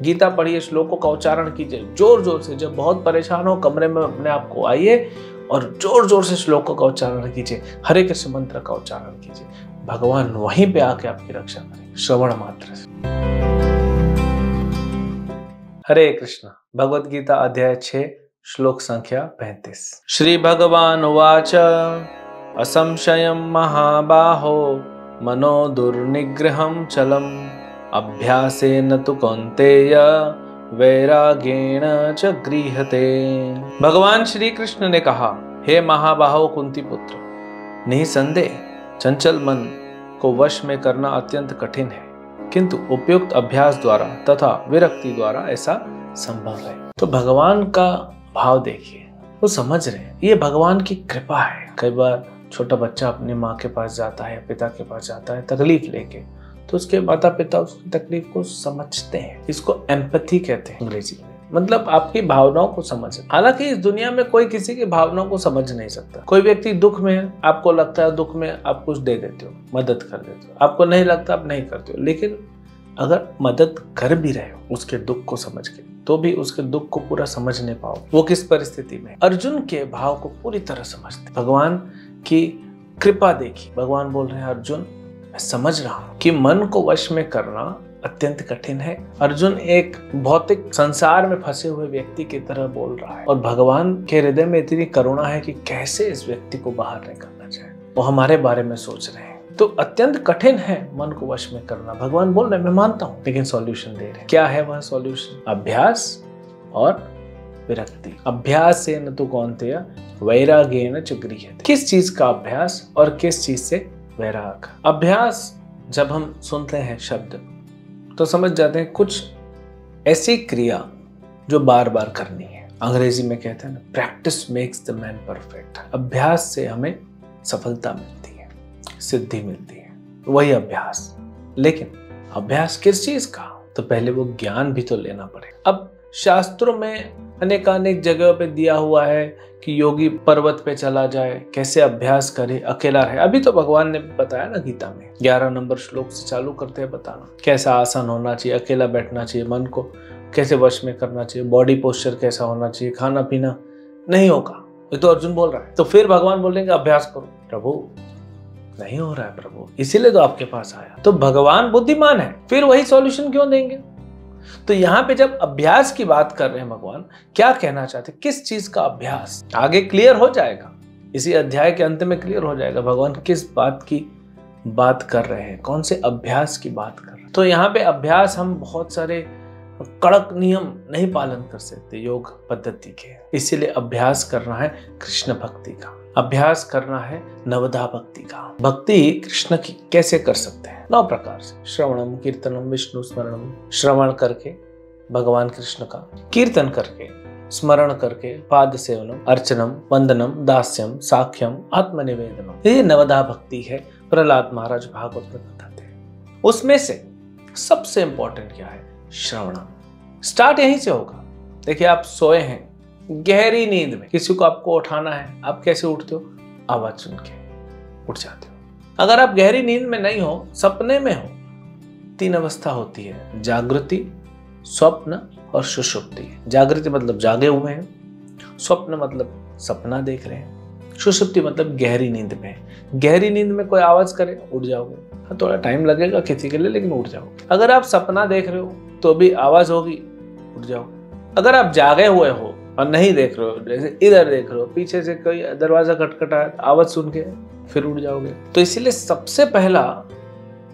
गीता पढ़िए, श्लोकों का उच्चारण कीजिए जोर जोर से। जब बहुत परेशान हो, कमरे में अपने आप को आइए और जोर जोर से श्लोकों का उच्चारण कीजिए, हरे कृष्ण मंत्र का उच्चारण कीजिए। भगवान वहीं पे आके आपकी रक्षा करेंगे श्रवण मात्र से। हरे कृष्ण। भगवद गीता अध्याय 6 श्लोक संख्या 35। श्री भगवान उवाच असंशयं महाबाहो मनो दुर्निग्रहं चलम् अभ्यासेन तु कौन्तेय वैराग्येण च गृह्यते। भगवान श्री कृष्ण ने कहा, हे महाबाहो कुंती पुत्र, निसंदेह चंचल मन को वश में करना अत्यंत कठिन है, किंतु उपयुक्त अभ्यास द्वारा तथा विरक्ति द्वारा ऐसा संभव है। तो भगवान का भाव देखिए, वो समझ रहे हैं ये भगवान की कृपा है। कई बार छोटा बच्चा अपनी माँ के पास जाता है, पिता के पास जाता है तकलीफ लेके, तो उसके माता पिता उसकी तकलीफ को समझते हैं। इसको एम्पैथी कहते हैं अंग्रेजी में, मतलब आपकी भावनाओं को समझ। हालांकि इस दुनिया में कोई किसी की भावनाओं को समझ नहीं सकता। कोई व्यक्ति दुख में है, आपको लगता है दुख में आप कुछ दे देते हो, मदद कर देते हो, आपको नहीं लगता आप नहीं करते हो। लेकिन अगर मदद कर भी रहे हो उसके दुख को समझ के, तो भी उसके दुख को पूरा समझ नहीं पाओ वो किस परिस्थिति में। अर्जुन के भाव को पूरी तरह समझते। भगवान की कृपा देखिए, भगवान बोल रहे हैं अर्जुन मैं समझ रहा हूं कि मन को वश में करना अत्यंत कठिन है। अर्जुन एक भौतिक संसार में फंसे हुए व्यक्ति की तरह बोल रहा है, और भगवान के हृदय में इतनी करुणा है कि कैसे इस व्यक्ति को बाहर निकलना चाहिए। वो हमारे बारे में सोच रहे हैं। तो अत्यंत कठिन है मन को वश में करना। भगवान बोल रहे हैं मैं मानता हूं, लेकिन सॉल्यूशन दे रहे हैं। क्या है वह सॉल्यूशन? अभ्यास और विरक्ति। अभ्यास से न तो कौन्तेय वैराग्येन च गृह्यते। किस चीज का अभ्यास और किस चीज से वैराग? अभ्यास जब हम सुनते हैं शब्द तो समझ जाते हैं कुछ ऐसी क्रिया जो बार बार करनी है। अंग्रेजी में कहते हैं ना, practice makes the man perfect. अभ्यास से हमें सफलता मिलती है, सिद्धि मिलती है, वही अभ्यास। लेकिन अभ्यास किस चीज का? तो पहले वो ज्ञान भी तो लेना पड़ेगा। अब शास्त्रों में अनेकानेक जगहों पे दिया हुआ है कि योगी पर्वत पे चला जाए, कैसे अभ्यास करे, अकेला रहे। अभी तो भगवान ने बताया ना गीता में, 11 नंबर श्लोक से चालू करते हैं बताना कैसा आसन होना चाहिए, अकेला बैठना चाहिए, मन को कैसे वश में करना चाहिए, बॉडी पोस्चर कैसा होना चाहिए, खाना पीना नहीं होगा। ये तो अर्जुन बोल रहा है। तो फिर भगवान बोलेंगे अभ्यास करो। प्रभु नहीं हो रहा है प्रभु, इसीलिए तो आपके पास आया। तो भगवान बुद्धिमान है, फिर वही सॉल्यूशन क्यों देंगे? तो यहाँ पे जब अभ्यास की बात कर रहे हैं भगवान, क्या कहना चाहते, किस चीज का अभ्यास? आगे क्लियर हो जाएगा, इसी अध्याय के अंत में क्लियर हो जाएगा भगवान किस बात की बात कर रहे हैं, कौन से अभ्यास की बात कर रहे हैं। तो यहाँ पे अभ्यास हम बहुत सारे कड़क नियम नहीं पालन कर सकते योग पद्धति के, इसीलिए अभ्यास करना है कृष्ण भक्ति का, अभ्यास करना है नवधा भक्ति का। भक्ति कृष्ण की कैसे कर सकते हैं? 9 प्रकार से। श्रवणम कीर्तनम विष्णु स्मरणम, श्रवण करके भगवान कृष्ण का, कीर्तन करके, स्मरण करके, पाद सेवनम, अर्चनम, वंदनम, दास्यम, साख्यम, आत्मनिवेदनम। ये नवधा भक्ति है। प्रहलाद महाराज भागवत में बताते हैं। उसमें से सबसे इंपॉर्टेंट क्या है? श्रवण। स्टार्ट यहीं से होगा। देखिए आप सोए हैं गहरी नींद में, किसी को आपको उठाना है, आप कैसे उठते हो? आवाज सुन के उठ जाते हो। अगर आप गहरी नींद में नहीं हो, सपने में हो, 3 अवस्था होती है, जागृति, स्वप्न और सुषुप्ति। जागृति मतलब जागे हुए हैं, स्वप्न मतलब सपना देख रहे हैं, सुषुप्ति मतलब गहरी नींद में। गहरी नींद में कोई आवाज करे उठ जाओगे, थोड़ा टाइम लगेगा किसी के लिए, लेकिन उठ जाओगे। अगर आप सपना देख रहे हो तो भी आवाज होगी, उठ जाओगे। अगर आप जागे हुए हो और नहीं देख रहे हो, जैसे इधर देख रहे हो, पीछे से कोई दरवाजा खटखटा, आवाज सुन के फिर उठ जाओगे। तो इसीलिए सबसे पहला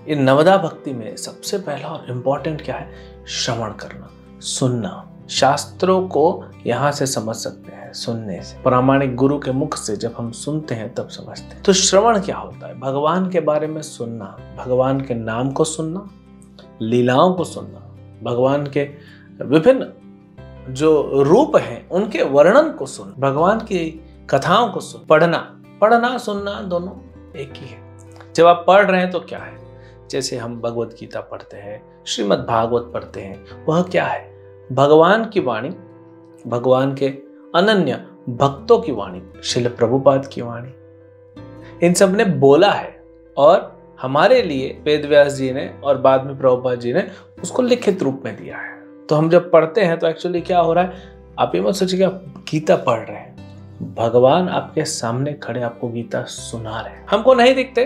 ये नवधा भक्ति में सबसे पहला और इम्पोर्टेंट क्या है? श्रवण करना, सुनना। शास्त्रों को यहाँ से समझ सकते हैं, सुनने से। प्रामाणिक गुरु के मुख से जब हम सुनते हैं तब समझते हैं। तो श्रवण क्या होता है? भगवान के बारे में सुनना, भगवान के नाम को सुनना, लीलाओं को सुनना, भगवान के विभिन्न जो रूप हैं उनके वर्णन को सुन, भगवान की कथाओं को सुन। पढ़ना सुनना दोनों एक ही है। जब आप पढ़ रहे हैं तो क्या है? जैसे हम भगवत गीता पढ़ते हैं, श्रीमद् भागवत पढ़ते हैं, वह क्या है? भगवान की वाणी, भगवान के अनन्य भक्तों की वाणी, श्रील प्रभुपाद की वाणी, इन सब ने बोला है और हमारे लिए वेद व्यास जी ने और बाद में प्रभुपाद जी ने उसको लिखित रूप में दिया है। तो हम जब पढ़ते हैं तो एक्चुअली क्या हो रहा है, आप ये मत सोचिए कि आप गीता पढ़ रहे हैं, भगवान आपके सामने खड़े आपको गीता सुना रहे हैं। हमको नहीं दिखते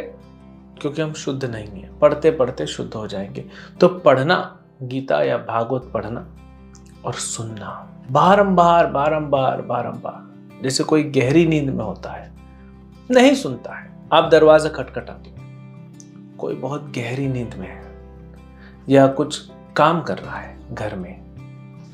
क्योंकि हम शुद्ध नहीं है, पढ़ते पढ़ते शुद्ध हो जाएंगे। तो पढ़ना, गीता या भागवत पढ़ना और सुनना बारंबार बारंबार बारंबार, जैसे कोई गहरी नींद में होता है, नहीं सुनता है। आप दरवाजा खटखटाते हो, कोई बहुत गहरी नींद में है या कुछ काम कर रहा है घर में,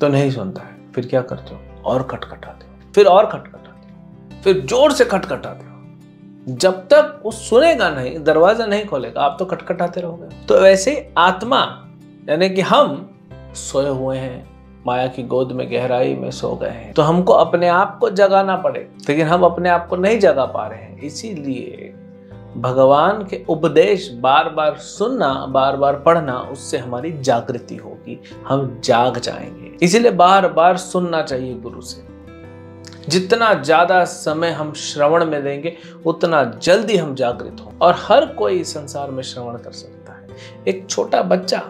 तो नहीं सुनता है। फिर क्या करते हो, और खटखटाते हो, फिर और खटखटाते हो, फिर जोर से खटखटाते हो। जब तक वो सुनेगा नहीं, दरवाजा नहीं खोलेगा, आप तो खटखटाते रहोगे। तो वैसे आत्मा यानी कि हम सोए हुए हैं, माया की गोद में गहराई में सो गए हैं, तो हमको अपने आप को जगाना पड़े, लेकिन हम अपने आप को नहीं जगा पा रहे हैं। इसीलिए भगवान के उपदेश बार बार सुनना, बार बार पढ़ना, उससे हमारी जागृति होगी, हम जाग जाएंगे। इसीलिए बार बार सुनना चाहिए गुरु से। जितना ज्यादा समय हम श्रवण में देंगे उतना जल्दी हम जागृत हों। और हर कोई संसार में श्रवण कर सकता है। एक छोटा बच्चा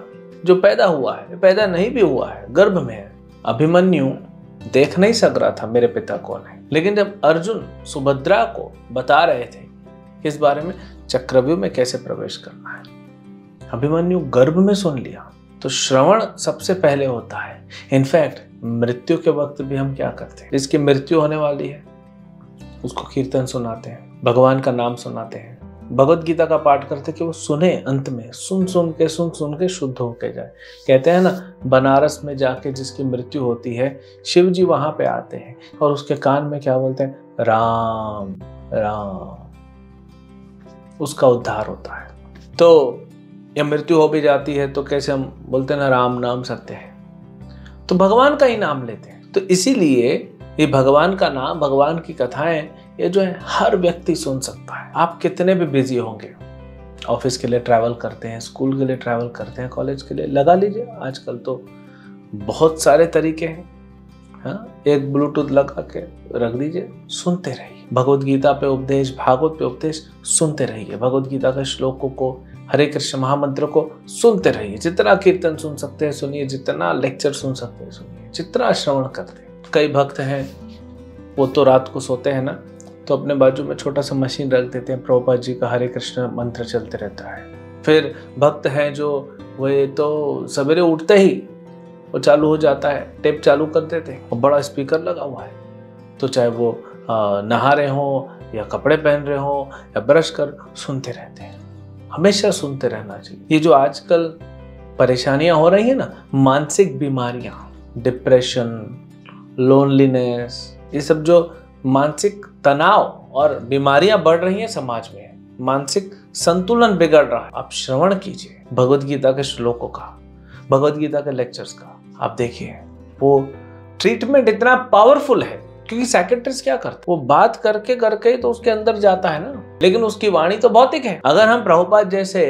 जो पैदा हुआ है, पैदा नहीं भी हुआ है, गर्भ में है, अभिमन्यु देख नहीं सक रहा था मेरे पिता कौन है, लेकिन जब अर्जुन सुभद्रा को बता रहे थे किस बारे में, चक्रव्यूह में कैसे प्रवेश करना है, अभिमन्यु गर्भ में सुन लिया। तो श्रवण सबसे पहले होता है। इनफैक्ट मृत्यु के वक्त भी हम क्या करते हैं, जिसकी मृत्यु होने वाली है उसको कीर्तन सुनाते हैं, भगवान का नाम सुनाते हैं, भगवत गीता का पाठ करते कि वो सुने, अंत में सुन सुन के शुद्ध होके जाए। कहते हैं ना, बनारस में जाके जिसकी मृत्यु होती है, शिव जी वहां पे आते हैं और उसके कान में क्या बोलते हैं, राम राम, उसका उद्धार होता है। तो या मृत्यु हो भी जाती है तो कैसे हम बोलते हैं ना, राम नाम सत्य है, तो भगवान का ही नाम लेते हैं। तो इसीलिए ये भगवान का नाम, भगवान की कथाएं, ये जो है हर व्यक्ति सुन सकता है। आप कितने भी बिजी होंगे, ऑफिस के लिए ट्रैवल करते हैं, स्कूल के लिए ट्रैवल करते हैं, कॉलेज के लिए, लगा लीजिए। आजकल तो बहुत सारे तरीके हैं। हाँ, एक ब्लूटूथ लगा के रख दीजिए, सुनते रहिए। भगवत गीता पे उपदेश, भागवत पे उपदेश सुनते रहिए। भगवत गीता के श्लोकों को, हरे कृष्ण महामंत्र को सुनते रहिए। जितना कीर्तन सुन सकते हैं सुनिए, जितना लेक्चर सुन सकते हैं सुनिए, जितना श्रवण करते हैं। कई भक्त हैं वो तो रात को सोते हैं ना, तो अपने बाजू में छोटा सा मशीन रख देते हैं, प्रभुपाद जी का हरे कृष्ण मंत्र चलते रहता है। फिर भक्त हैं जो वे तो सवेरे उठते ही वो चालू हो जाता है, टेप चालू कर देते हैं और बड़ा स्पीकर लगा हुआ है, तो चाहे वो नहा रहे हो या कपड़े पहन रहे हो या ब्रश कर, सुनते रहते हैं। हमेशा सुनते रहना चाहिए। ये जो आजकल परेशानियां हो रही है ना, मानसिक बीमारियां, डिप्रेशन, लोनलीनेस, ये सब जो मानसिक तनाव और बीमारियां बढ़ रही हैं समाज में, मानसिक संतुलन बिगड़ रहा है। आप श्रवण कीजिए भगवत गीता के श्लोकों का, भगवत गीता के लेक्चर्स का। आप देखिए वो ट्रीटमेंट इतना पावरफुल है, क्योंकि साइकियाट्रिस्ट क्या करते, वो बात करके ही तो उसके अंदर जाता है ना, लेकिन उसकी वाणी तो भौतिक है। अगर हम प्रभुपाद जैसे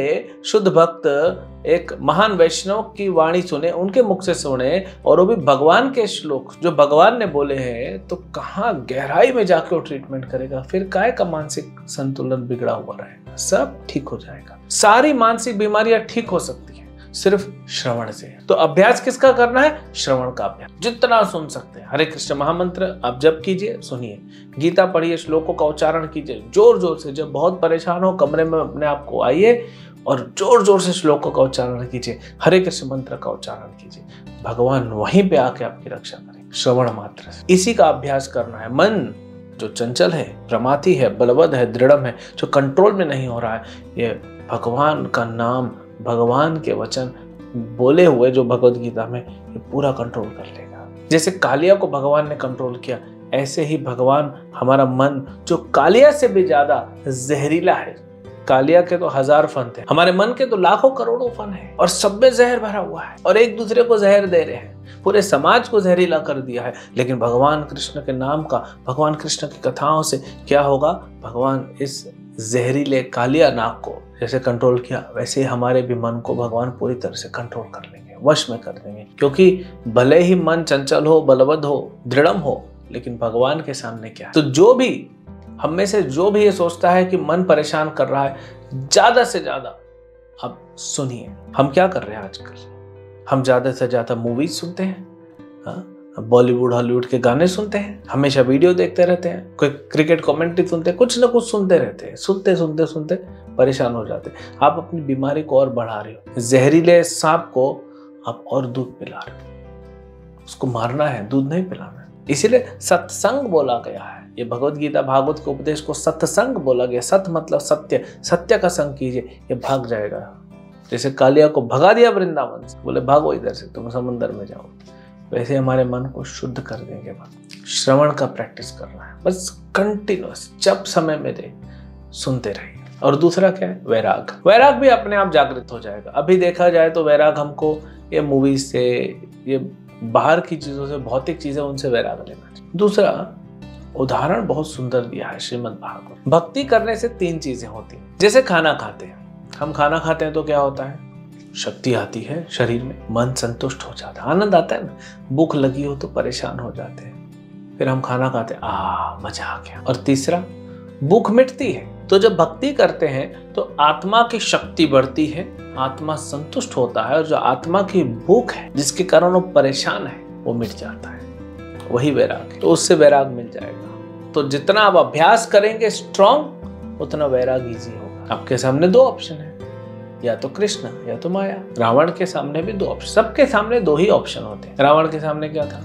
शुद्ध भक्त एक महान वैष्णव की वाणी सुने, उनके मुख से सुने, और वो भी भगवान के श्लोक जो भगवान ने बोले हैं, तो कहाँ गहराई में जाके वो ट्रीटमेंट करेगा। फिर काय का मानसिक संतुलन बिगड़ा हुआ रहेगा, सब ठीक हो जाएगा। सारी मानसिक बीमारियां ठीक हो सकती है सिर्फ श्रवण से। तो अभ्यास किसका करना है, श्रवण का अभ्यास। जितना सुन सकते हैं, हरे कृष्ण महामंत्र आप जप कीजिए, सुनिए, गीता पढ़िए, श्लोकों का उच्चारण कीजिए जोर जोर से। जब बहुत परेशान हो, कमरे में अपने आप को आइए और जोर जोर से श्लोकों का उच्चारण कीजिए, हरे कृष्ण मंत्र का उच्चारण कीजिए। भगवान वहीं पे आके आपकी रक्षा करें, श्रवण मात्र से। इसी का अभ्यास करना है। मन जो चंचल है, प्रमाथी है, बलवद है, दृढ़ है, जो कंट्रोल में नहीं हो रहा है, ये भगवान का नाम, भगवान के वचन बोले हुए जो भगवत गीता में, ये पूरा कंट्रोल कर लेगा। जैसे कालिया को भगवान ने कंट्रोल किया, ऐसे ही भगवान हमारा मन, जो कालिया से भी ज्यादा जहरीला है, कालिया के तो 1000 फन थे, हमारे मन के तो लाखों करोड़ों फन है, और सब में जहर भरा हुआ है, और एक दूसरे को जहर दे रहे हैं, पूरे समाज को जहरीला कर दिया है। लेकिन भगवान कृष्ण के नाम का, भगवान कृष्ण की कथाओं से क्या होगा, भगवान इस जहरीले कालिया नाग को जैसे कंट्रोल किया, वैसे ही हमारे भी मन को भगवान पूरी तरह से कंट्रोल कर लेंगे, वश में कर देंगे। क्योंकि भले ही मन चंचल हो, बलवद हो, दृढ़ हो, लेकिन भगवान के सामने क्या है। तो जो भी हम में से जो भी ये सोचता है कि मन परेशान कर रहा है, ज्यादा से ज्यादा अब सुनिए हम क्या कर रहे हैं आजकल। हम ज़्यादा से ज़्यादा मूवीज सुनते हैं, बॉलीवुड हॉलीवुड के गाने सुनते हैं, हमेशा वीडियो देखते रहते हैं, कोई क्रिकेट कमेंट्री सुनते हैं, कुछ ना कुछ सुनते रहते हैं। सुनते सुनते सुनते परेशान हो जाते हैं। आप अपनी बीमारी को और बढ़ा रहे हो। जहरीले सांप को आप और दूध पिला रहे हो। उसको मारना है, दूध नहीं पिलाना है। इसीलिए सत्संग बोला गया है। ये भगवत गीता भागवत के उपदेश को सत्संग बोला गया। सत मतलब सत्य, सत्य का संग कीजिए, ये भाग जाएगा। जैसे कालिया को भगा दिया वृंदावन से, बोले भागो इधर से, तुम समुद्र में जाओ। वैसे हमारे मन को शुद्ध कर देंगे। श्रवण का प्रैक्टिस करना है, बस कंटिन्यूअस, जब समय में दे सुनते रहिए। और दूसरा क्या है? वैराग। वैराग भी अपने आप जागृत हो जाएगा। अभी देखा जाए तो वैराग हमको ये मूवीज से, ये बाहर की चीजों से, भौतिक चीजें, उनसे वैराग लेना चाहिए। दूसरा उदाहरण बहुत सुंदर दिया है श्रीमद् भागवत। भक्ति करने से 3 चीजें होती हैं। जैसे खाना खाते हैं, हम खाना खाते हैं तो क्या होता है? शक्ति आती है शरीर में, मन संतुष्ट हो जाता है, आनंद आता है ना। भूख लगी हो तो परेशान हो जाते हैं, फिर हम खाना खाते हैं, मजा आ गया। और तीसरा, भूख मिटती है। तो जब भक्ति करते हैं तो आत्मा की शक्ति बढ़ती है, आत्मा संतुष्ट होता है, और जो आत्मा की भूख है, जिसके कारण वो परेशान है, वो मिट जाता है। वही वैराग है। तो उससे वैराग मिल जाएगा। तो जितना आप अभ्यास करेंगे स्ट्रॉन्ग, उतना वैराग इजी होगा। आपके सामने 2 ऑप्शन है, या तो कृष्ण या तो माया। रावण के सामने भी 2 ऑप्शन, सबके सामने 2 ही ऑप्शन होते हैं। रावण के सामने क्या था?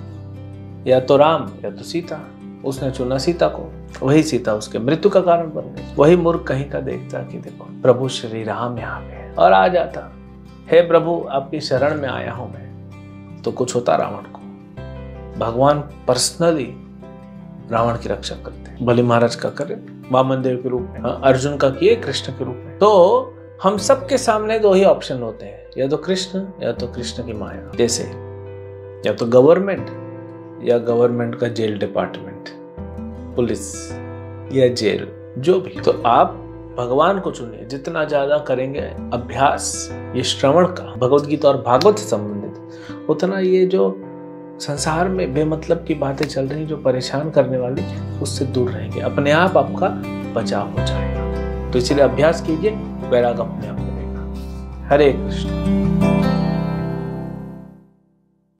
या तो राम या तो सीता। उसने चुना सीता को, वही सीता उसके मृत्यु का कारण बन गई। वही मूर्ख कहीं का देखता कि देखो प्रभु श्री राम यहाँ पे, और आ जाता, हे प्रभु आपकी शरण में आया हूं मैं, तो कुछ होता रावण को। भगवान पर्सनली रावण की रक्षा करते हैं। बलि महाराज का करे, वामन देव के रूप में, अर्जुन का किए कृष्ण के रूप में। तो हम सबके सामने 2 ही ऑप्शन होते हैं, या तो कृष्ण या तो कृष्ण की माया। जैसे या तो गवर्नमेंट या गवर्नमेंट का जेल डिपार्टमेंट, पुलिस या जेल, जो भी। तो आप भगवान को चुनिए। जितना ज्यादा करेंगे अभ्यास ये श्रवण का, भगवत गीता और भागवत से संबंधित, उतना ये जो संसार में बेमतलब की बातें चल रही, जो परेशान करने वाली, उससे दूर रहेंगे। अपने आप आपका बचाव हो जाएगा। तो इसलिए अभ्यास कीजिए, वैराग अपने आप मिलेगा। हरे कृष्ण।